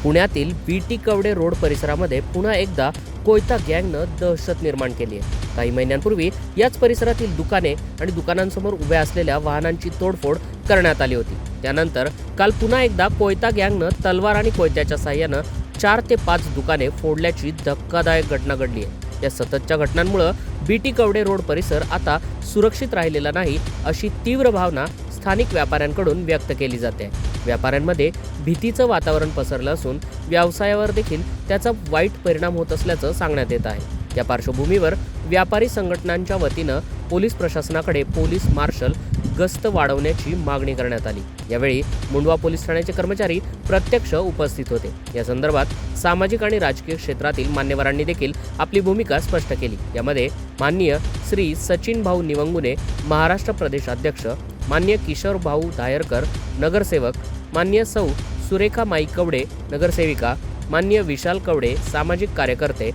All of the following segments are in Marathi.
पुण्यातील बीटी कवडे रोड परिसरामध्ये पुन्हा एकदा कोयता गँगनं दहशत निर्माण केली आहे। काही महिन्यांपूर्वी याच परिसरातील दुकाने आणि दुकानांसमोर उभ्या असलेल्या वाहनांची तोडफोड करण्यात आली होती। त्यानंतर काल पुन्हा एकदा कोयता गँगनं तलवार आणि कोयत्याच्या साहाय्यानं 4 ते 5 दुकाने फोडल्याची धक्कादायक घटना घडली आहे। या सततच्या घटनांमुळे बीटी कवडे रोड परिसर आता सुरक्षित राहिलेला नाही अशी तीव्र भावना स्थानिक व्यापाऱ्यांकडून व्यक्त केली जाते। व्यापाऱ्यांमध्ये भीतीचं वातावरण पसरलं असून व्यवसायावर देखील त्याचा वाईट परिणाम होत असल्याचं सांगण्यात येत आहे। या पार्श्वभूमीवर व्यापारी संघटनांच्या वतीनं पोलीस प्रशासनाकडे पोलीस मार्शल गस्त वाढवण्याची मागणी करण्यात आली। यावेळी मुंडवा पोलीस ठाण्याचे कर्मचारी प्रत्यक्ष उपस्थित होते। या संदर्भात सामाजिक आणि राजकीय क्षेत्रातील मान्यवरांनी देखील आपली भूमिका स्पष्ट केली। यामध्ये माननीय श्री सचिन भाऊ निवंगुने, महाराष्ट्र प्रदेश अध्यक्ष, माननीय किशोर भाऊ धायरकर, नगरसेवक, माननीय सौ सुरेखा माई कवडे, नगरसेविका, माननीय विशाल कवडे, सामाजिक कार्यकर्ते,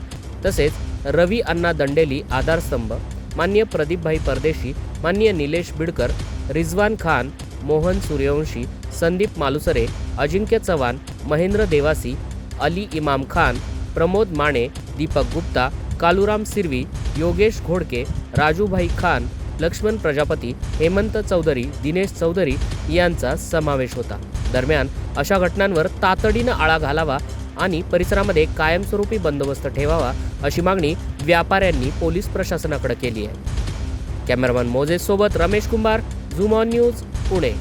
तसेच रवी अण्णा दंडेली, आधारस्तंभ, माननीय प्रदीपभाई परदेशी, माननीय निलेश बिडकर, रिजवान खान, मोहन सूर्यवंशी, संदीप मालुसरे, अजिंक्य चव्हाण, महेंद्र देवासी, अली इमाम खान, प्रमोद माने, दीपक गुप्ता, कालूराम सिरवी, योगेश घोडके, राजूभाई खान, लक्ष्मण प्रजापती, हेमंत चौधरी, दिनेश चौधरी यांचा समावेश होता। दरम्यान अशा घटनांवर तातडीनं आळा घालावा आणि परिसरामध्ये कायमस्वरूपी बंदोबस्त ठेवावा अशी मागणी व्यापाऱ्यांनी पोलीस प्रशासनाकडे केली आहे। कॅमेरामॅन मोजेस सोबत रमेश कुंभार, झूम ऑन न्यूज, पुणे।